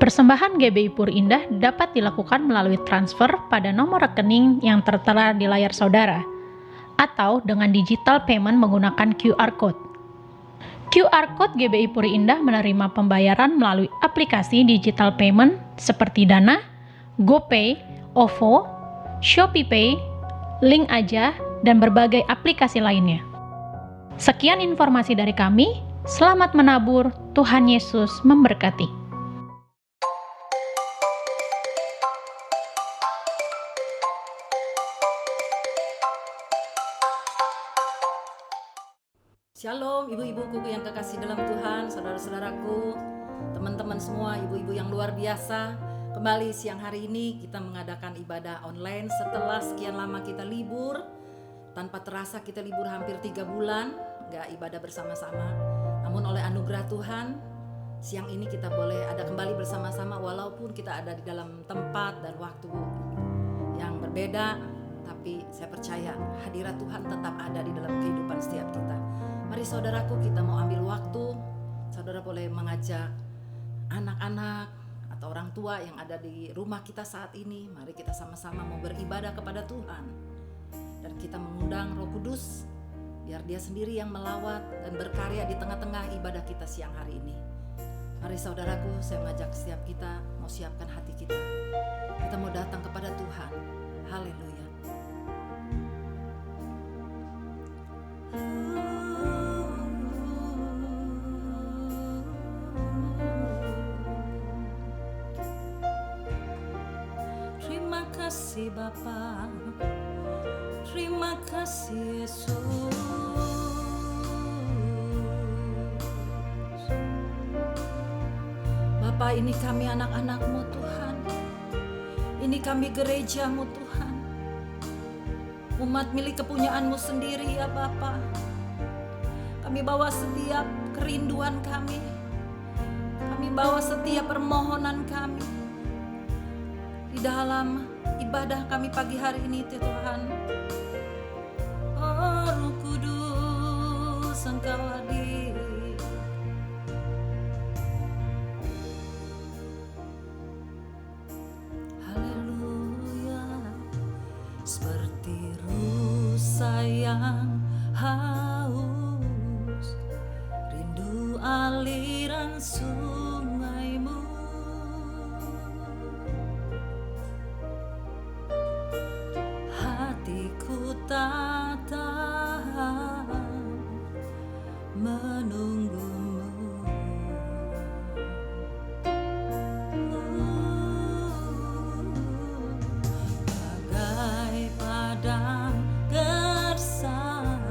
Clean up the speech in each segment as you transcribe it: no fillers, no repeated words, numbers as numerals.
Persembahan GBI Puri Indah dapat dilakukan melalui transfer pada nomor rekening yang tertera di layar saudara, atau dengan digital payment menggunakan QR Code. QR Code GBI Puri Indah menerima pembayaran melalui aplikasi digital payment seperti Dana, GoPay, OVO, ShopeePay, Link Aja, dan berbagai aplikasi lainnya. Sekian informasi dari kami, selamat menabur, Tuhan Yesus memberkati. Shalom ibu-ibuku yang kekasih dalam Tuhan, saudara-saudaraku, teman-teman semua, ibu-ibu yang luar biasa. Kembali siang hari ini kita mengadakan ibadah online setelah sekian lama kita libur. Tanpa terasa kita libur hampir 3 bulan, gak ibadah bersama-sama. Namun oleh anugerah Tuhan, siang ini kita boleh ada kembali bersama-sama walaupun kita ada di dalam tempat dan waktu yang berbeda. Tapi saya percaya hadirat Tuhan tetap ada di dalam kehidupan setiap kita. Mari saudaraku, kita mau ambil waktu. Saudara boleh mengajak anak-anak atau orang tua yang ada di rumah kita saat ini. Mari kita sama-sama mau beribadah kepada Tuhan. Dan kita mengundang Roh Kudus biar Dia sendiri yang melawat dan berkarya di tengah-tengah ibadah kita siang hari ini. Mari saudaraku, saya mengajak setiap kita mau siapkan hati kita. Kita mau datang kepada Tuhan. Haleluya. Terima kasih Bapa, terima kasih Yesus. Bapa, ini kami anak-anak-Mu Tuhan, ini kami gereja-Mu Tuhan, umat milik kepunyaan-Mu sendiri ya Bapa. Kami bawa setiap kerinduan kami bawa setiap permohonan kami di dalam ibadah kami pagi hari ini Tuhan. Oh Roh Kudus, Engkau hadir. Haleluya. Seperti rusa yang haus, rindu aliran sungai-Mu. Hatiku tak tahan menunggu-Mu. Bagai padang gersang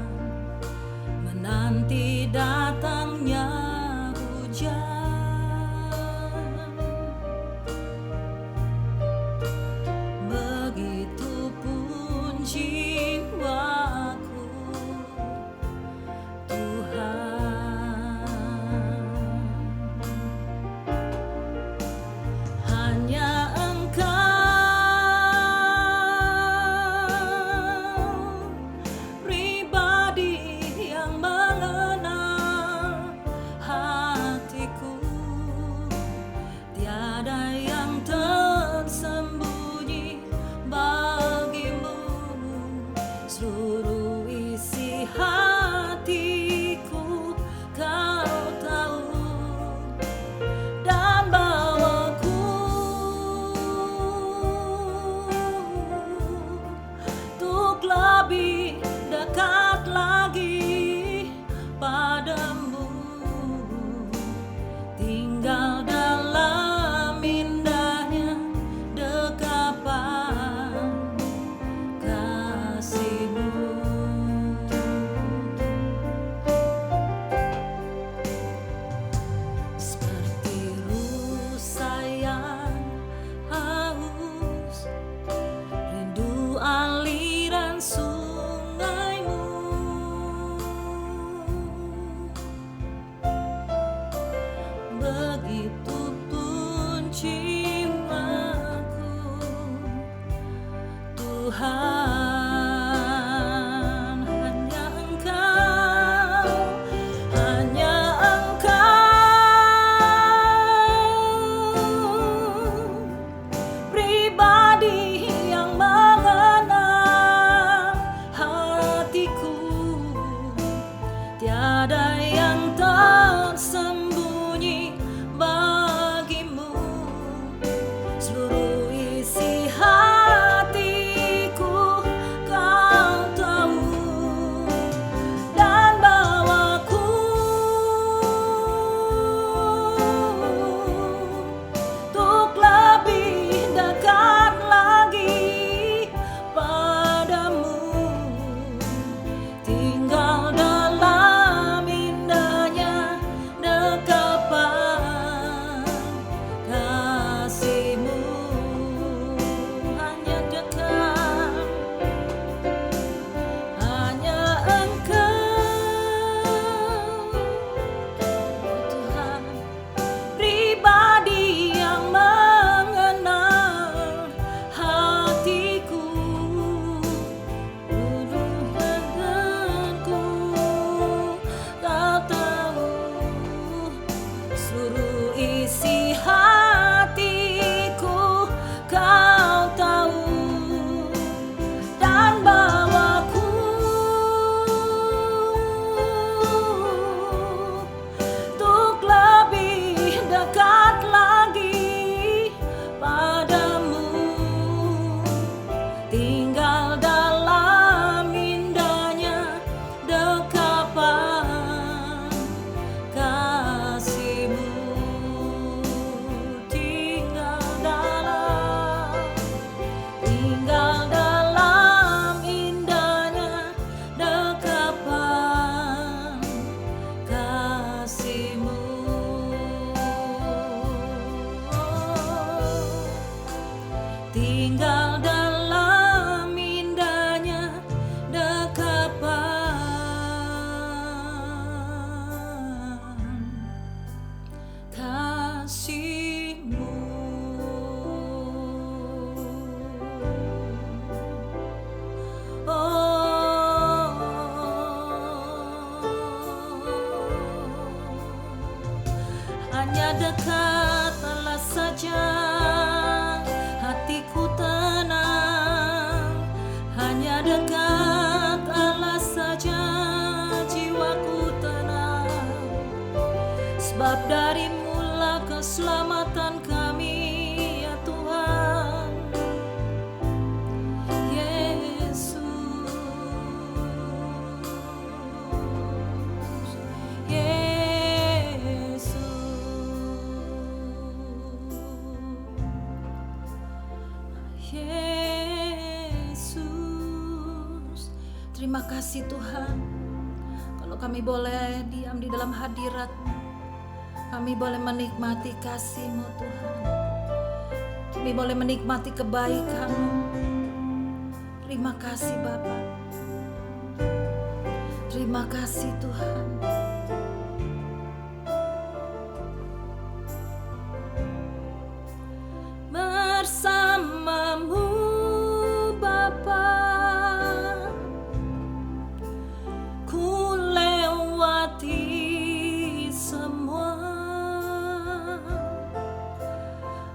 Sebab dari mula keselamatan kami ya Tuhan Yesus. Yesus, terima kasih Tuhan. Kalau kami boleh diam di dalam hadirat-Mu, kami boleh menikmati kasih-Mu Tuhan. Kami boleh menikmati kebaikan-Mu. Terima kasih Bapa. Terima kasih Tuhan. Bersama-Mu Bapa, ku lewati semua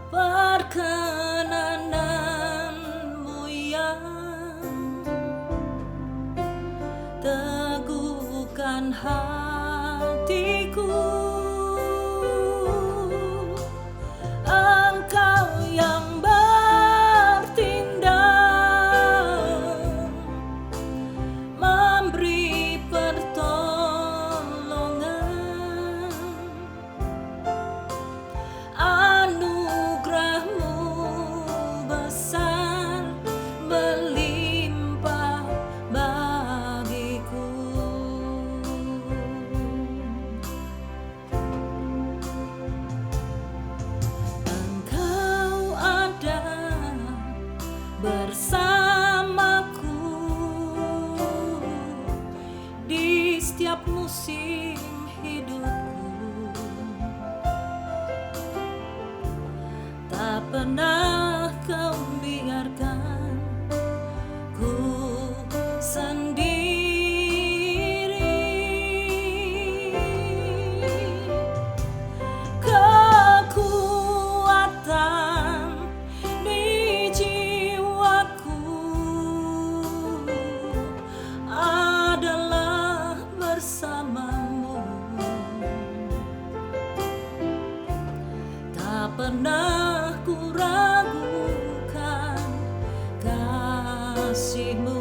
perkenanan-Mu yang teguhkan hatiku. Engkau yang bertindak, memberi pertolongan. Anugerah-Mu besar melimpah bagiku. Engkau ada bersamaku di setiap musim hidupku. Tak pernah Kau biarkan ku sendiri. Kekuatan di jiwaku adalah bersama-Mu. Tak pernah ku ragukan kasih-Mu.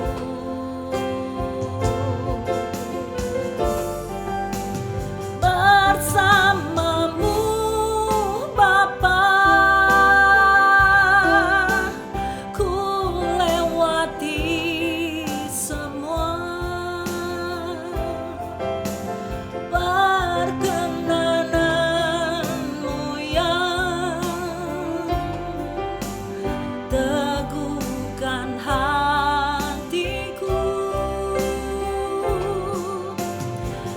Bersama-Mu Bapa, ku lewati semua perkenanan-Mu yang teguhkan hatiku.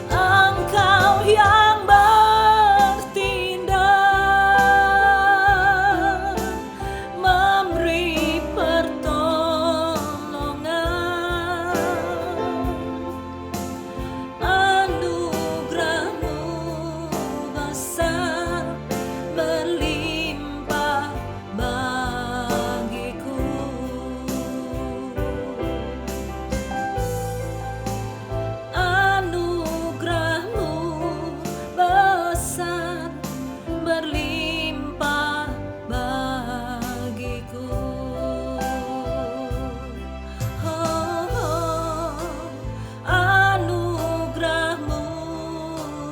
Engkau yang bertindak, memberi pertolongan. Anugerah-Mu besar berlimpah bagiku. Anugerah-Mu besar berlimpah bagiku. Anugerah-Mu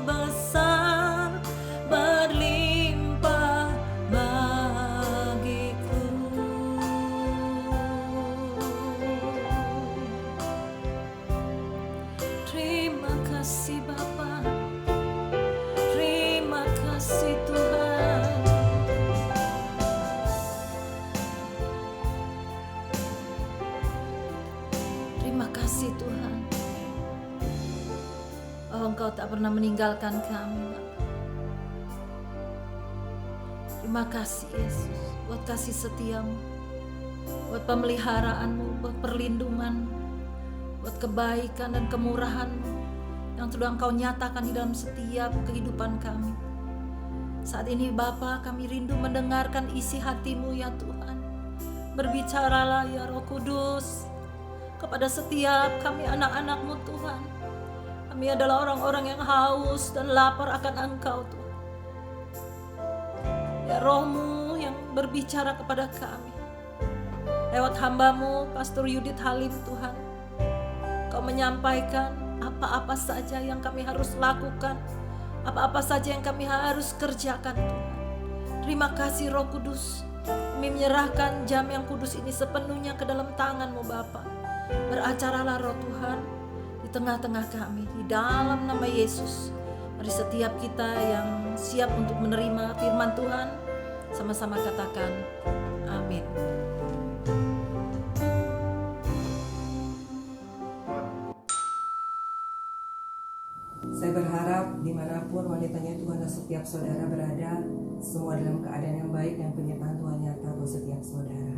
besar berlimpah bagiku. Terima kasih Bapa. Terima kasih Tuhan. Terima kasih Tuhan. Oh, Engkau tak pernah meninggalkan kami, Bapa. Terima kasih Yesus buat kasih setia-Mu, buat pemeliharaan-Mu, buat perlindungan, buat kebaikan dan kemurahan-Mu yang sudah Engkau nyatakan di dalam setiap kehidupan kami. Saat ini Bapa, kami rindu mendengarkan isi hati-Mu ya Tuhan. Berbicaralah ya Roh Kudus kepada setiap kami anak-anak-Mu Tuhan. Kami adalah orang-orang yang haus dan lapar akan Engkau Tuhan. Biar roh-Mu yang berbicara kepada kami lewat hamba-Mu Pastor Yudit Halim Tuhan. Kau menyampaikan apa-apa saja yang kami harus lakukan, apa-apa saja yang kami harus kerjakan Tuhan. Terima kasih Roh Kudus. Kami menyerahkan jam yang kudus ini sepenuhnya ke dalam tangan-Mu Bapa. Beracaralah Roh Tuhan di tengah-tengah kami, di dalam nama Yesus. Mari setiap kita yang siap untuk menerima firman Tuhan, sama-sama katakan amin. Saya berharap dimanapun wanitanya Tuhan dan setiap saudara berada, semua dalam keadaan yang baik dan penyertaan Tuhan nyata buat setiap saudara.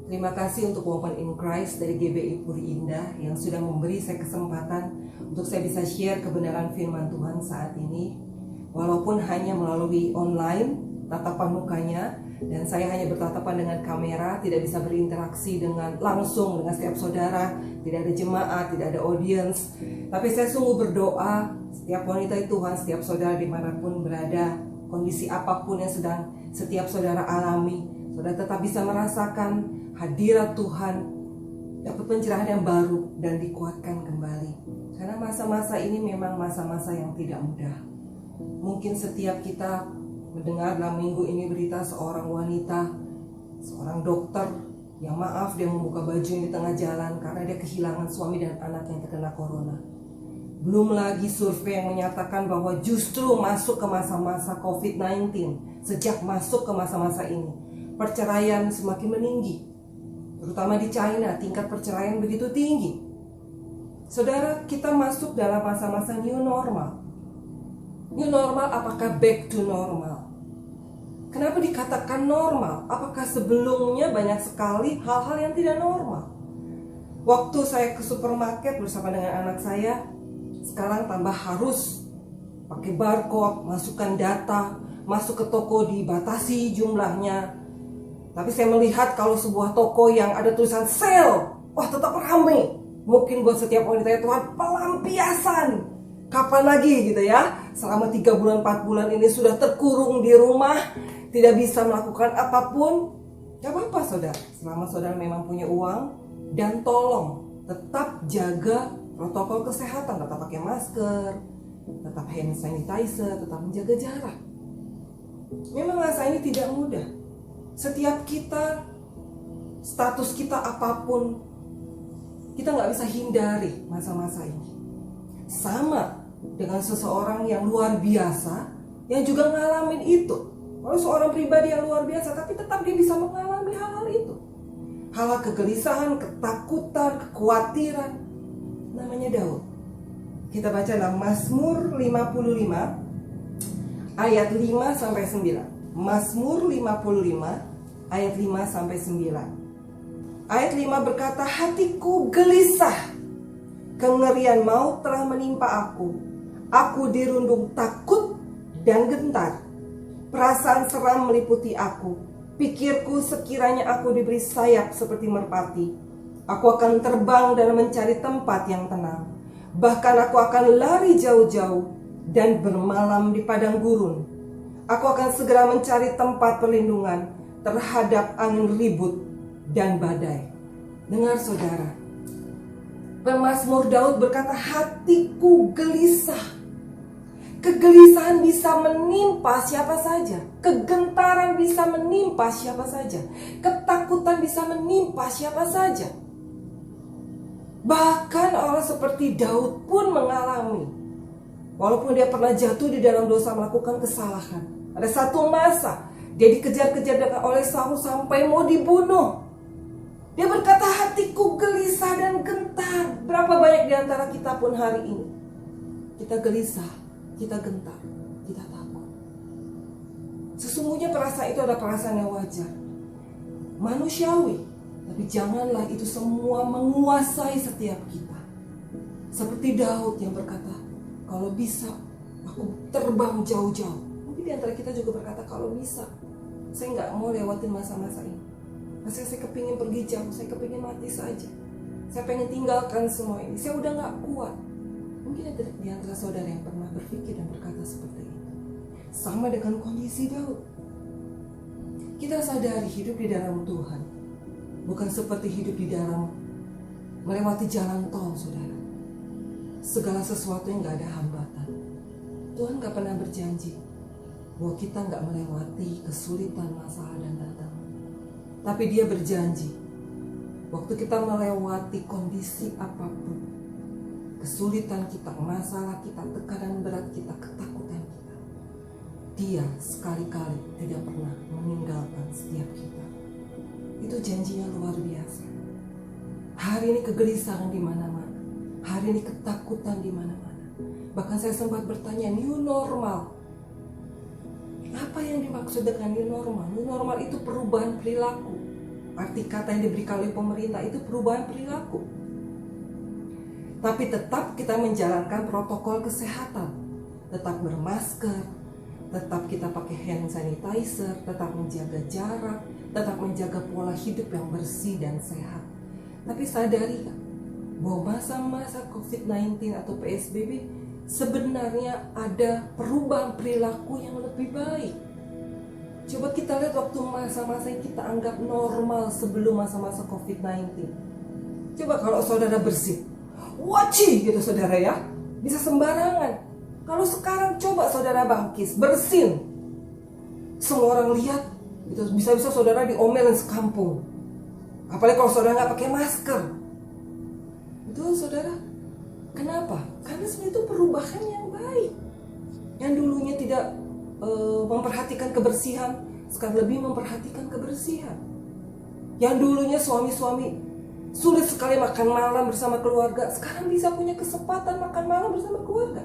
Terima kasih untuk Women in Christ dari GBI Puri Indah yang sudah memberi saya kesempatan untuk saya bisa share kebenaran firman Tuhan saat ini. Walaupun hanya melalui online, tatapan mukanya, dan saya hanya bertatapan dengan kamera, tidak bisa berinteraksi dengan langsung dengan setiap saudara, tidak ada jemaat, tidak ada audience. Tapi saya sungguh berdoa setiap wanita Tuhan, setiap saudara dimanapun berada, kondisi apapun yang sedang setiap saudara alami, saudara tetap bisa merasakan hadirat Tuhan, dapat pencerahan yang baru dan dikuatkan kembali. Karena masa-masa ini memang masa-masa yang tidak mudah. Mungkin setiap kita mendengar dalam minggu ini berita seorang wanita, seorang dokter yang maaf dia membuka baju di tengah jalan karena dia kehilangan suami dan anak yang terkena corona. Belum lagi survei yang menyatakan bahwa justru masuk ke masa-masa COVID-19, sejak masuk ke masa-masa ini, perceraian semakin meninggi. Terutama di China, tingkat perceraian begitu tinggi. Saudara, kita masuk dalam masa-masa new normal. New normal apakah back to normal? Kenapa dikatakan normal? Apakah sebelumnya banyak sekali hal-hal yang tidak normal? Waktu saya ke supermarket bersama dengan anak saya, sekarang tambah harus pakai barcode, masukkan data, masuk ke toko dibatasi jumlahnya. Tapi saya melihat kalau sebuah toko yang ada tulisan sale, wah tetap ramai. Mungkin buat setiap wanita Tuhan pelampiasan. Kapan lagi gitu ya? Selama 3 bulan 4 bulan ini sudah terkurung di rumah, tidak bisa melakukan apapun. Gak apa-apa saudara, selama saudara memang punya uang. Dan tolong tetap jaga protokol kesehatan, tetap pakai masker, tetap hand sanitizer, tetap menjaga jarak. Memang masa ini tidak mudah. Setiap kita, status kita apapun, kita gak bisa hindari masa-masa ini. Sama dengan seseorang yang luar biasa yang juga ngalamin itu. Kalau seorang pribadi yang luar biasa, tapi tetap dia bisa mengalami hal-hal itu. Hal-hal kegelisahan, ketakutan, kekhawatiran. Namanya Daud. Kita baca dalam Mazmur 55 ayat 5 sampai 9. Mazmur 55 ayat 5 sampai 9. Ayat 5 berkata, hatiku gelisah, kengerian maut telah menimpa aku. Aku dirundung takut dan gentar. Perasaan seram meliputi aku. Pikirku sekiranya aku diberi sayap seperti merpati. Aku akan terbang dan mencari tempat yang tenang. Bahkan aku akan lari jauh-jauh dan bermalam di padang gurun. Aku akan segera mencari tempat perlindungan terhadap angin ribut dan badai. Dengar saudara, Pemazmur Daud berkata, hatiku gelisah. Kegelisahan bisa menimpa siapa saja. Kegentaran bisa menimpa siapa saja. Ketakutan bisa menimpa siapa saja. Bahkan orang seperti Daud pun mengalami. Walaupun dia pernah jatuh di dalam dosa, melakukan kesalahan. Ada satu masa dia dikejar-kejar oleh Saul sampai mau dibunuh. Dia berkata, hatiku gelisah dan gentar. Berapa banyak di antara kita pun hari ini kita gelisah, kita gentar, kita takut. Sesungguhnya perasaan itu adalah perasaan yang wajar, manusiawi. Tapi janganlah itu semua menguasai setiap kita. Seperti Daud yang berkata, kalau bisa aku terbang jauh-jauh. Mungkin di antara kita juga berkata, kalau bisa saya nggak mau lewatin masa-masa ini. Saya kepingin pergi jauh, saya kepingin mati saja. Saya pengen tinggalkan semua ini, saya udah gak kuat. Mungkin ada di antara saudara yang pernah berpikir dan berkata seperti itu. Sama dengan kondisi Daud. Kita sadari hidup di dalam Tuhan bukan seperti hidup di dalam melewati jalan tol, saudara. Segala sesuatu yang gak ada hambatan. Tuhan gak pernah berjanji bahwa kita gak melewati kesulitan, masalah, dan tantangan. Tapi Dia berjanji, waktu kita melewati kondisi apapun, kesulitan kita, masalah kita, tekanan berat kita, ketakutan kita, Dia sekali-kali tidak pernah meninggalkan setiap kita. Itu janjinya luar biasa. Hari ini kegelisahan di mana-mana, hari ini ketakutan di mana-mana. Bahkan saya sempat bertanya, new normal. Apa yang dimaksud dengan new normal? New normal itu perubahan perilaku. Arti kata yang diberikan oleh pemerintah itu perubahan perilaku. Tapi tetap kita menjalankan protokol kesehatan. Tetap bermasker, tetap kita pakai hand sanitizer, tetap menjaga jarak, tetap menjaga pola hidup yang bersih dan sehat. Tapi sadari bahwa masa-masa COVID-19 atau PSBB sebenarnya ada perubahan perilaku yang lebih baik. Coba kita lihat waktu masa-masa yang kita anggap normal sebelum masa-masa COVID-19. Coba kalau saudara bersih, waci gitu saudara ya, bisa sembarangan. Kalau sekarang coba saudara bangkis, bersin, semua orang lihat, gitu, bisa-bisa saudara diomelin sekampung. Apalagi kalau saudara nggak pakai masker. Betul saudara? Kenapa? Karena sebenarnya itu perubahan yang baik. Yang dulunya tidak memperhatikan kebersihan, sekarang lebih memperhatikan kebersihan. Yang dulunya suami-suami sulit sekali makan malam bersama keluarga, sekarang bisa punya kesempatan makan malam bersama keluarga.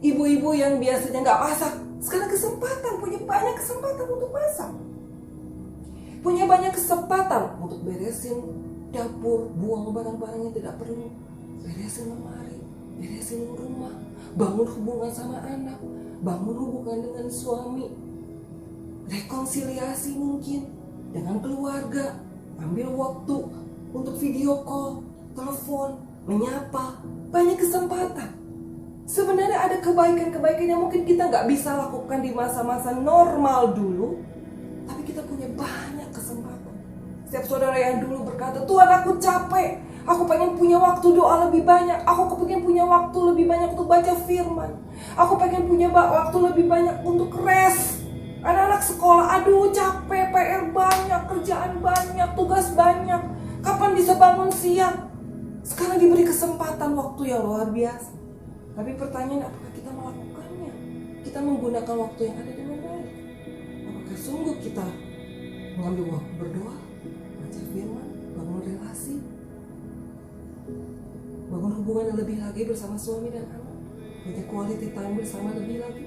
Ibu-ibu yang biasanya nggak masak, sekarang kesempatan, punya banyak kesempatan untuk masak. Punya banyak kesempatan untuk beresin dapur, buang barang-barang yang tidak perlu, beresin lemari, beresin rumah, bangun hubungan sama anak, bangun hubungan dengan suami, rekonsiliasi mungkin dengan keluarga, ambil waktu untuk video call, telepon, menyapa, banyak kesempatan. Sebenarnya ada kebaikan-kebaikan yang mungkin kita nggak bisa lakukan di masa-masa normal dulu, tapi kita punya banyak kesempatan. Setiap saudara yang dulu berkata, Tuhan aku capek, aku pengen punya waktu doa lebih banyak, aku pengen punya waktu lebih banyak untuk baca firman, aku pengen punya waktu lebih banyak untuk rest. Anak-anak sekolah, aduh capek, PR banyak, kerjaan banyak, tugas banyak, kapan bisa bangun siang? Sekarang diberi kesempatan waktu yang luar biasa. Tapi pertanyaan, apakah kita melakukannya? Kita menggunakan waktu yang ada dengan baik? Apakah sungguh kita mengambil waktu berdoa, baca firman, bangun relasi, bangun hubungan yang lebih lagi bersama suami dan anak, punya quality time bersama lebih lagi?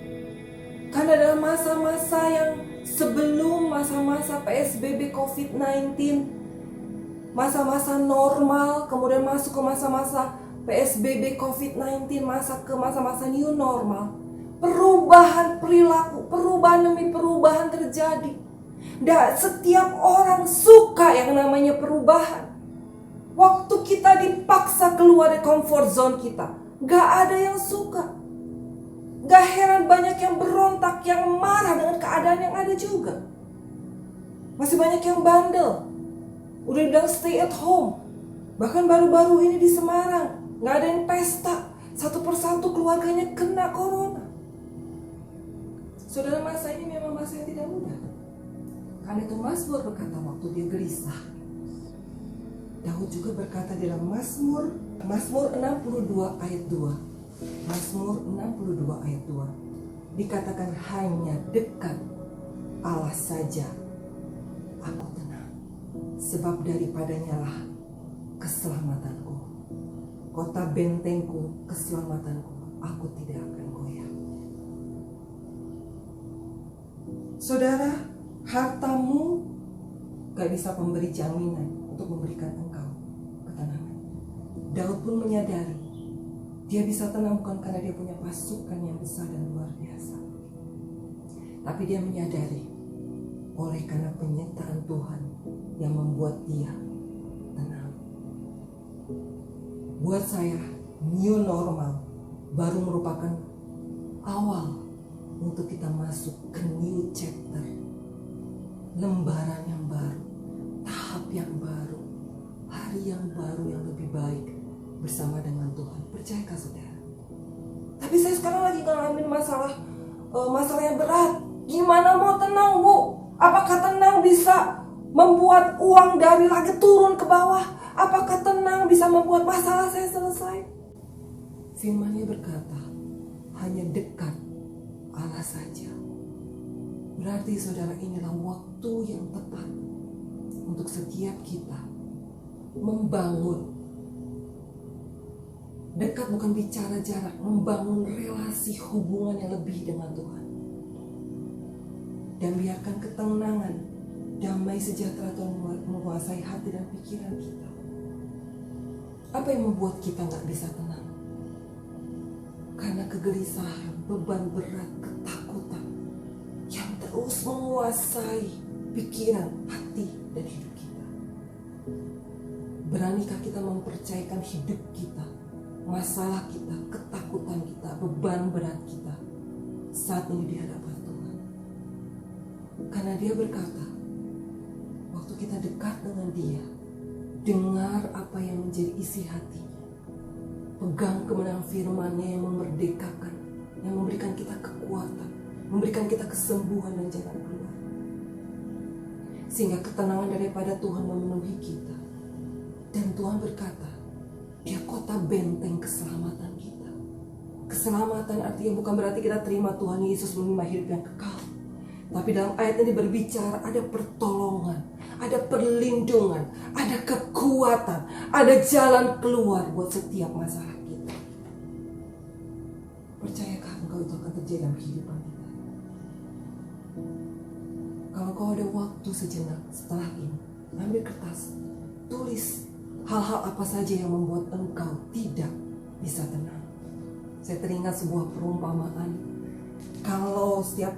Karena dalam masa-masa yang sebelum masa-masa PSBB COVID-19, masa-masa normal, kemudian masuk ke masa-masa PSBB COVID-19, masa-masa new normal, perubahan perilaku, perubahan demi perubahan terjadi. Dan setiap orang suka yang namanya perubahan. Waktu kita dipaksa keluar dari comfort zone kita, gak ada yang suka. Gak heran banyak yang berontak, yang marah dengan keadaan yang ada juga. Masih banyak yang bandel, udah bilang stay at home. Bahkan baru-baru ini di Semarang, gak ada yang pesta, satu persatu keluarganya kena corona. Saudara, masa ini memang masa yang tidak mudah. Karena itu Mazmur berkata waktu dia gelisah. Daud juga berkata di dalam Mazmur 62 ayat 2. Mazmur 62 ayat 2. Dikatakan hanya dekat Allah saja aku tenang. Sebab daripadanya lah keselamatanku. Kota bentengku, keselamatanku, aku tidak akan goyah. Saudara, hartamu gak bisa memberi jaminan untuk memberikan engkau ketenangan. Daud pun menyadari dia bisa tenang bukan karena dia punya pasukan yang besar dan luar biasa, tapi dia menyadari oleh karena penyertaan Tuhan yang membuat dia tenang. Buat saya, new normal baru merupakan awal untuk kita masuk ke new chapter. lembaran yang baru, tahap yang baru, hari yang baru yang lebih baik bersama dengan Tuhan. Percayakah saudara? Tapi saya sekarang lagi ngalamin masalah yang berat. Gimana mau tenang, Bu? Apakah tenang bisa membuat uang dari langit turun ke bawah? Apakah tenang bisa membuat masalah saya selesai? Firman-Nya berkata, hanya dekat Allah saja. Berarti saudara, inilah waktu yang tepat untuk setiap kita membangun. Dekat bukan bicara jarak, membangun relasi hubungan yang lebih dengan Tuhan. Dan biarkan ketenangan, damai sejahtera Tuhan menguasai hati dan pikiran kita. Apa yang membuat kita gak bisa tenang? Karena kegelisahan, beban berat, ketakutan yang terus menguasai pikiran, hati, dan hidup kita. Beranikah kita mempercayakan hidup kita, masalah kita, ketakutan kita, beban berat kita saat ini di hadapan Tuhan? Karena Dia berkata, waktu kita dekat dengan Dia, dengar apa yang menjadi isi hatinya. Pegang kebenaran firman-Nya yang memerdekakan, yang memberikan kita kekuatan, memberikan kita kesembuhan dan jalan keluar. Sehingga ketenangan daripada Tuhan memenuhi kita. Dan Tuhan berkata, Dia kota benteng keselamatan kita. Keselamatan artinya bukan berarti kita terima Tuhan Yesus menerima hidup yang kekal. Tapi dalam ayat ini berbicara ada pertolongan, ada perlindungan, ada kekuatan, ada jalan keluar buat setiap masalah kita. Percayakah engkau itu akan terjadi dalam kehidupan kita? Kalau kau ada waktu sejenak setelah ini, ambil kertas, tulis hal-hal apa saja yang membuat engkau tidak bisa tenang. Saya teringat sebuah perumpamaan. Kalau setiap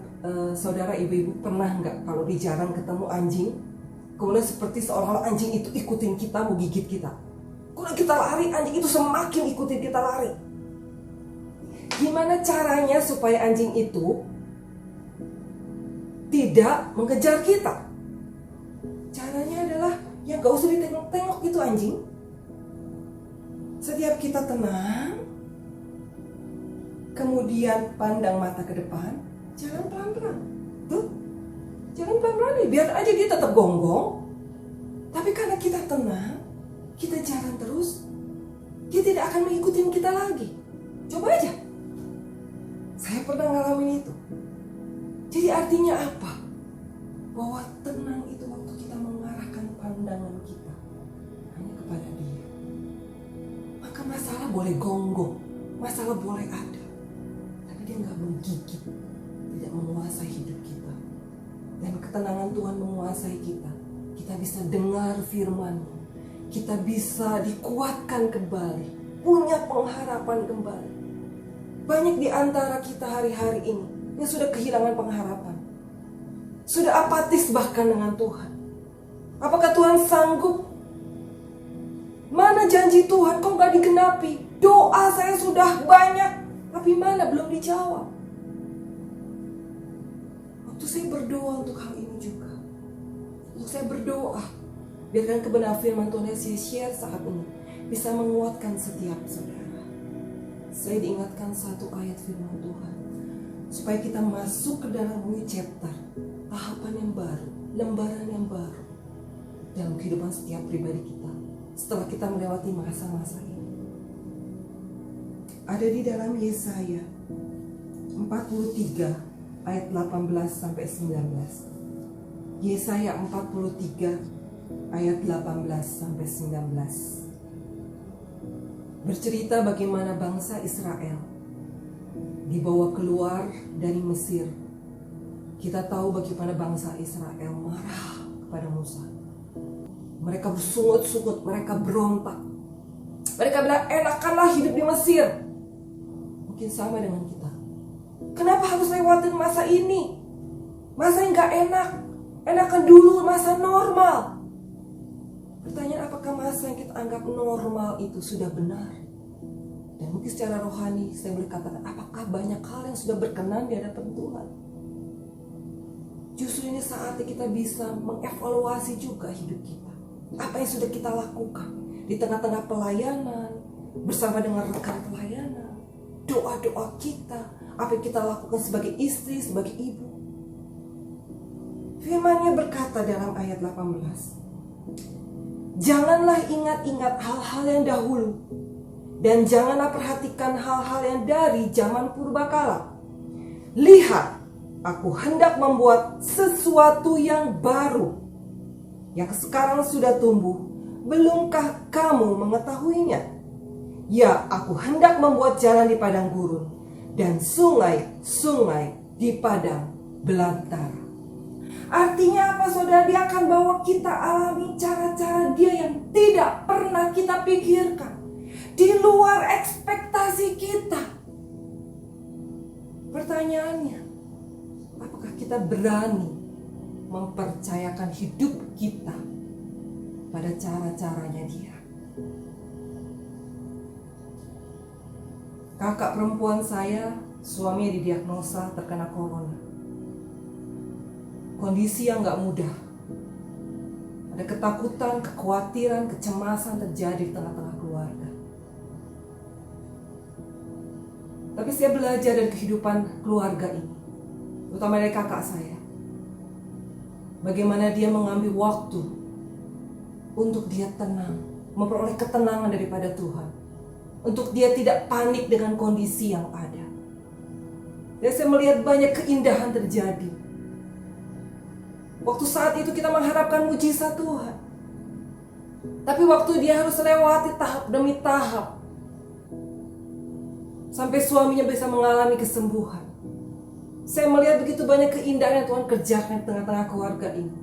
saudara ibu-ibu pernah nggak kalau di jalan ketemu anjing, kemudian seperti seolah-olah anjing itu ikutin kita, mau gigit kita. Kalau kita lari, anjing itu semakin ikutin kita lari. Gimana caranya supaya anjing itu tidak mengejar kita? Caranya adalah ya gak usah ditengok-tengok itu anjing. Setiap kita tenang, kemudian pandang mata ke depan, jalan pelan-pelan. Tuh, jalan pelan-pelan nih, biar aja dia tetap gonggong. Tapi karena kita tenang, kita jalan terus, dia tidak akan mengikuti kita lagi. Coba aja. Saya pernah ngalamin itu. Jadi artinya apa? Bahwa tenang itu waktu kita mengarahkan pandangan kita hanya kepada Dia. Maka masalah boleh gonggong, masalah boleh ada, tapi dia gak menggigit, tidak menguasai hidup kita. Dan ketenangan Tuhan menguasai kita. Kita bisa dengar firman-Nya, kita bisa dikuatkan kembali, punya pengharapan kembali. Banyak di antara kita hari-hari ini yang sudah kehilangan pengharapan, sudah apatis bahkan dengan Tuhan. Apakah Tuhan sanggup? Mana janji Tuhan kok gak digenapi? Doa saya sudah banyak, tapi mana belum dijawab. Waktu saya berdoa untuk hal ini juga, waktu saya berdoa, biarkan kebenaran firman Tuhan yang saya share saat ini bisa menguatkan setiap saudara. Saya diingatkan satu ayat firman Tuhan, supaya kita masuk ke dalam new chapter, tahapan yang baru, lembaran yang baru dalam kehidupan setiap pribadi kita setelah kita melewati masa-masa ini. Ada di dalam Yesaya 43 ayat 18 sampai 19. Yesaya 43 ayat 18 sampai 19. Bercerita bagaimana bangsa Israel dibawa keluar dari Mesir. Kita tahu bagaimana bangsa Israel marah kepada Musa. Mereka bersungut-sungut, mereka berontak. Mereka bilang, enakanlah hidup di Mesir. Mungkin sama dengan kita. Kenapa harus lewatin masa ini? Masa yang gak enak. Enakan dulu masa normal. Pertanyaan, apakah masa yang kita anggap normal itu sudah benar? Dan mungkin secara rohani saya boleh katakan, apakah banyak hal yang sudah berkenan di hadapan Tuhan? Justru ini saatnya kita bisa mengevaluasi juga hidup kita. Apa yang sudah kita lakukan di tengah-tengah pelayanan, bersama dengan rekan pelayanan, doa-doa kita, apa yang kita lakukan sebagai istri, sebagai ibu. Firman-Nya berkata dalam ayat 18, janganlah ingat-ingat hal-hal yang dahulu, dan janganlah perhatikan hal-hal yang dari zaman purbakala. Lihat, aku hendak membuat sesuatu yang baru, yang sekarang sudah tumbuh. Belumkah kamu mengetahuinya? Ya, aku hendak membuat jalan di padang gurun, dan sungai-sungai di padang belantara. Artinya apa, saudara? Dia akan bawa kita alami cara-cara dia yang tidak pernah kita pikirkan, di luar ekspektasi kita. Pertanyaannya, apakah kita berani mempercayakan hidup kita pada cara-caranya dia? Kakak perempuan saya, suaminya didiagnosa terkena corona. Kondisi yang gak mudah. Ada ketakutan, kekhawatiran, kecemasan terjadi di tengah-tengah keluarga. Tapi saya belajar dari kehidupan keluarga ini, terutama dari kakak saya, bagaimana dia mengambil waktu untuk dia tenang, memperoleh ketenangan daripada Tuhan, untuk dia tidak panik dengan kondisi yang ada. Dan saya melihat banyak keindahan terjadi. Waktu saat itu kita mengharapkan mujizat Tuhan, tapi waktu dia harus lewati tahap demi tahap, sampai suaminya bisa mengalami kesembuhan. Saya melihat begitu banyak keindahan yang Tuhan kerjakan di tengah-tengah keluarga ini.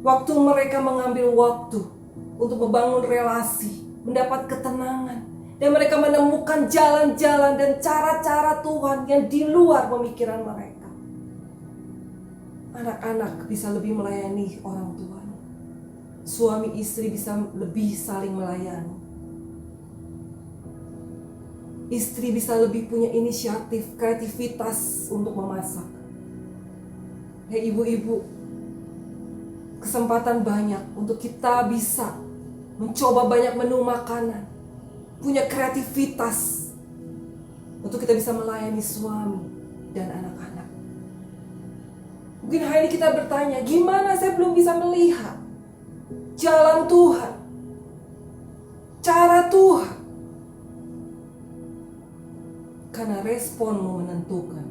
Waktu mereka mengambil waktu untuk membangun relasi, mendapat ketenangan, dan mereka menemukan jalan-jalan dan cara-cara Tuhan yang di luar pemikiran mereka. Anak-anak bisa lebih melayani orang tua. Suami istri bisa lebih saling melayani. Istri bisa lebih punya inisiatif, kreativitas untuk memasak. Hei ibu-ibu, kesempatan banyak untuk kita bisa mencoba banyak menu makanan, punya kreativitas untuk kita bisa melayani suami dan anak-anak. Mungkin hari ini kita bertanya, gimana saya belum bisa melihat jalan Tuhan, cara Tuhan? Karena responmu menentukan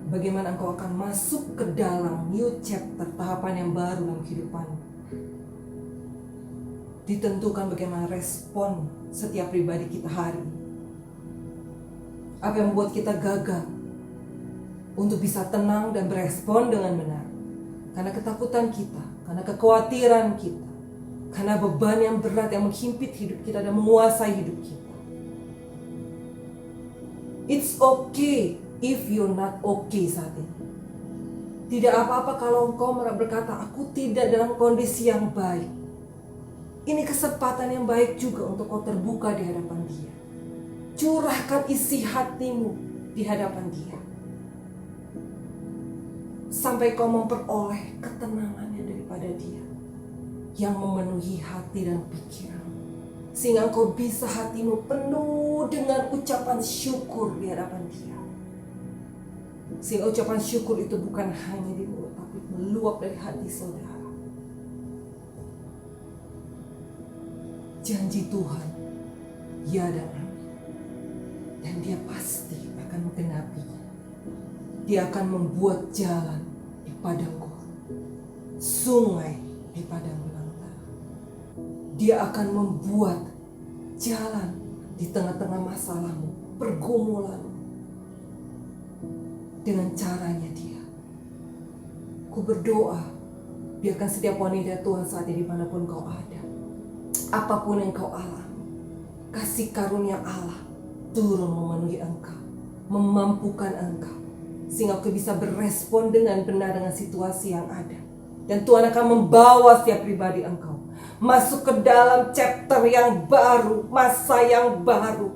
bagaimana engkau akan masuk ke dalam new chapter, tahapan yang baru dalam kehidupanmu. Ditentukan bagaimana respon setiap pribadi kita hari ini. Apa yang membuat kita gagal untuk bisa tenang dan berespon dengan benar? Karena ketakutan kita, karena kekhawatiran kita, karena beban yang berat yang menghimpit hidup kita dan menguasai hidup kita. It's okay if you're not okay saat ini. Tidak apa-apa kalau engkau berkata, aku tidak dalam kondisi yang baik. Ini kesempatan yang baik juga untuk kau terbuka di hadapan Dia. Curahkan isi hatimu di hadapan Dia, sampai kau memperoleh ketenangannya daripada Dia yang memenuhi hati dan pikiran, sehingga kau bisa hatimu penuh dengan ucapan syukur di hadapan Dia. Sehingga ucapan syukur itu bukan hanya di mulut, tapi meluap dari hati saudara. Janji Tuhan, ya dan amin. Dan Dia pasti akan menggenapinya. Dia akan membuat jalan di padang gurun, sungai di padang belantara. Dia akan membuat jalan di tengah-tengah masalahmu, pergumulanmu, dengan caranya Dia. Ku berdoa, biarkan setiap wanita Tuhan saat ini dimanapun kau ada, apapun yang kau alami, kasih karunia Allah turun memenuhi engkau, memampukan engkau, sehingga kau bisa berespon dengan benar dengan situasi yang ada. Dan Tuhan akan membawa setiap pribadi engkau masuk ke dalam chapter yang baru, masa yang baru,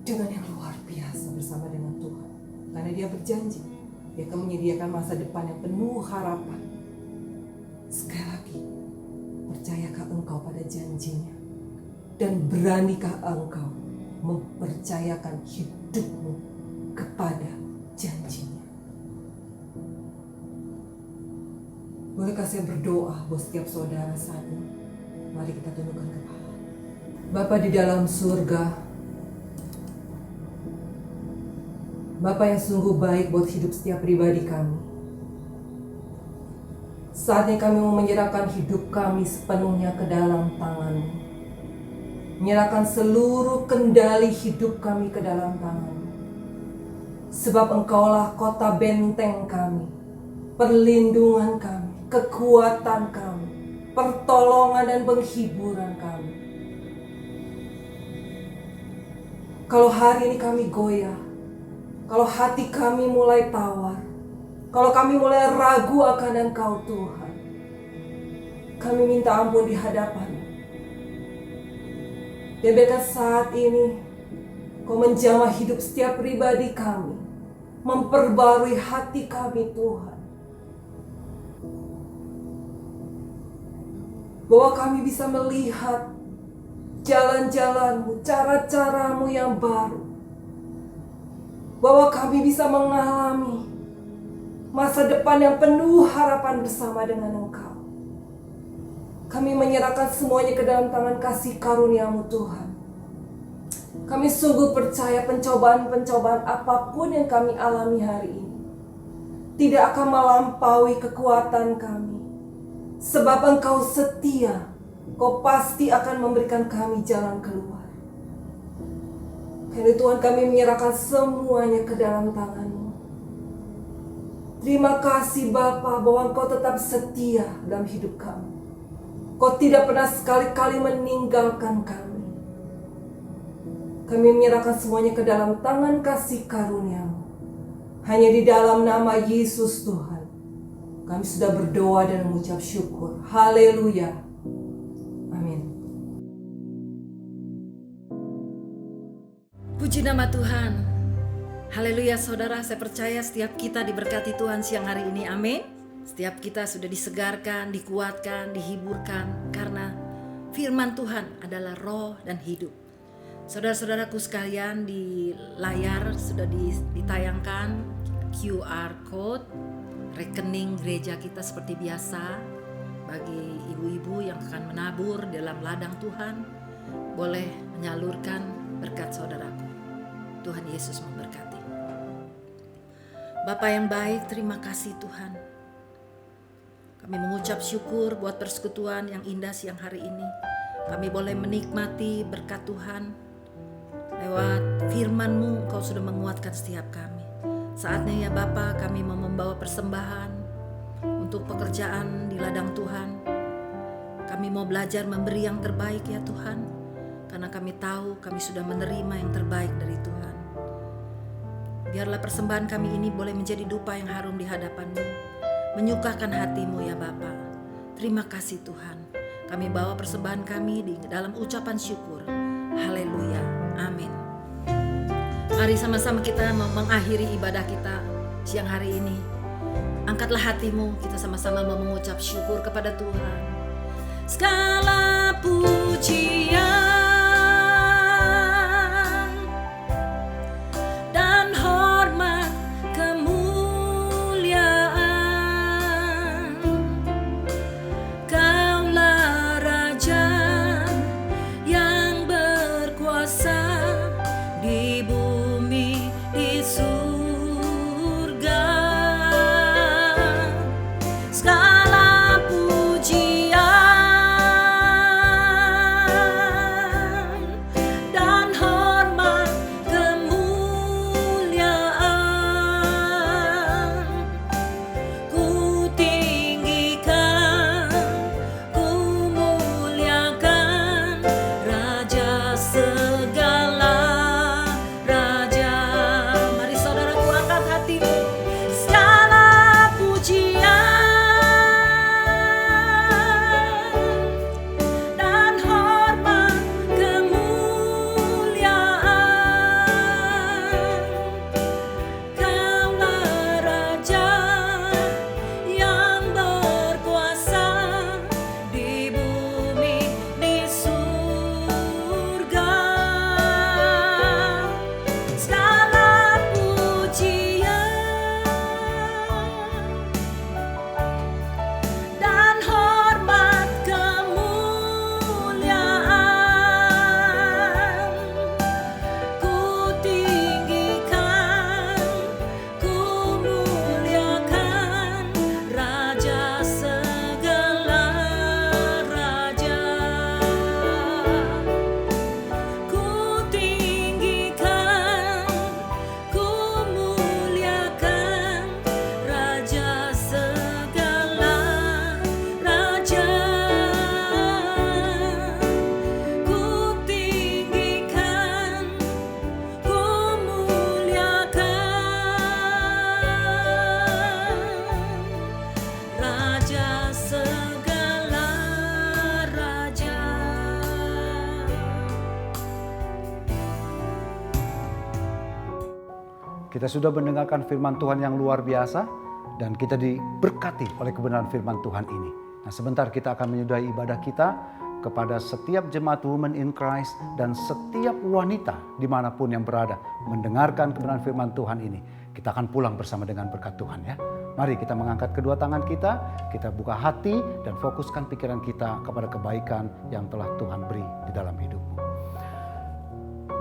dengan yang luar biasa bersama dengan Tuhan. Karena Dia berjanji, Dia akan menyediakan masa depan yang penuh harapan. Sekali lagi, percayakah engkau pada janjinya? Dan beranikah engkau mempercayakan hidupmu kepada janjinya? Bolehkah saya berdoa buat setiap saudara saat ini? Mari kita tundukkan kepala. Bapa di dalam surga, Bapa yang sungguh baik buat hidup setiap pribadi kami. Saatnya kami mau menyerahkan hidup kami sepenuhnya ke dalam tangan-Mu. Menyerahkan seluruh kendali hidup kami ke dalam tangan-Mu. Sebab Engkaulah kota benteng kami, perlindungan kami, kekuatan kami, pertolongan dan penghiburan kami. Kalau hari ini kami goyah, kalau hati kami mulai tawar, kalau kami mulai ragu akan Engkau Tuhan, kami minta ampun di hadapan-Mu. Dan biarkan saat ini Kau menjamah hidup setiap pribadi kami, memperbarui hati kami Tuhan, bahwa kami bisa melihat jalan-jalan-Mu, cara-cara-Mu yang baru, bahwa kami bisa mengalami masa depan yang penuh harapan bersama dengan Engkau. Kami menyerahkan semuanya ke dalam tangan kasih karunia-Mu Tuhan. Kami sungguh percaya pencobaan-pencobaan apapun yang kami alami hari ini tidak akan melampaui kekuatan kami. Sebab Engkau setia, Kau pasti akan memberikan kami jalan keluar. Karena Tuhan, kami menyerahkan semuanya ke dalam tangan-Mu. Terima kasih Bapa bahwa Engkau tetap setia dalam hidup kami. Kau tidak pernah sekali-kali meninggalkan kami. Kami menyerahkan semuanya ke dalam tangan kasih karunia-Mu. Hanya di dalam nama Yesus Tuhan, kami sudah berdoa dan mengucap syukur. Haleluya. Amin. Puji nama Tuhan. Haleluya saudara, saya percaya setiap kita diberkati Tuhan siang hari ini, amin. Setiap kita sudah disegarkan, dikuatkan, dihiburkan, karena firman Tuhan adalah roh dan hidup. Saudara-saudaraku sekalian, di layar sudah ditayangkan QR code rekening gereja kita seperti biasa. Bagi ibu-ibu yang akan menabur dalam ladang Tuhan, boleh menyalurkan berkat saudaraku. Tuhan Yesus memberkati. Bapa yang baik, terima kasih Tuhan. Kami mengucap syukur buat persekutuan yang indah siang hari ini. Kami boleh menikmati berkat Tuhan. Lewat firman-Mu, Engkau sudah menguatkan setiap kami. Saatnya ya Bapa, kami mau membawa persembahan untuk pekerjaan di ladang Tuhan. Kami mau belajar memberi yang terbaik ya Tuhan, karena kami tahu kami sudah menerima yang terbaik dari Tuhan. Biarlah persembahan kami ini boleh menjadi dupa yang harum di hadapan-Mu, menyukakan hati-Mu ya Bapa. Terima kasih Tuhan. Kami bawa persembahan kami di dalam ucapan syukur. Haleluya. Amin. Mari sama-sama kita mengakhiri ibadah kita siang hari ini. Angkatlah hatimu, kita sama-sama mau mengucap syukur kepada Tuhan. Segala pujian dan hormat kemuliaan, Kaulah Raja yang berkuasa di bumi, di surga. Segala pujian Kita sudah mendengarkan firman Tuhan yang luar biasa dan kita diberkati oleh kebenaran firman Tuhan ini. Nah, sebentar kita akan menyudahi ibadah kita kepada setiap jemaat Women in Christ dan setiap wanita dimanapun yang berada mendengarkan kebenaran firman Tuhan ini. Kita akan pulang bersama dengan berkat Tuhan ya. Mari kita mengangkat kedua tangan kita buka hati dan fokuskan pikiran kita kepada kebaikan yang telah Tuhan beri di dalam hidupmu.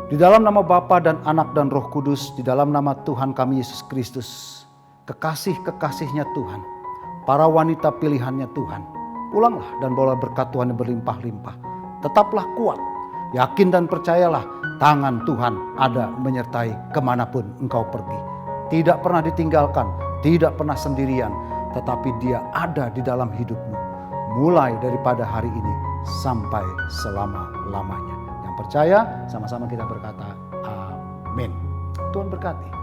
Di dalam nama Bapa dan Anak dan Roh Kudus, di dalam nama Tuhan kami Yesus Kristus, kekasih-kekasihnya Tuhan, para wanita pilihannya Tuhan, pulanglah dan bawalah berkat Tuhan yang berlimpah-limpah. Tetaplah kuat, yakin dan percayalah tangan Tuhan ada menyertai kemanapun engkau pergi. Tidak pernah ditinggalkan, tidak pernah sendirian, tetapi Dia ada di dalam hidupmu. Mulai daripada hari ini sampai selama-lamanya. Yang percaya, sama-sama kita berkata, amin. Tuhan berkati.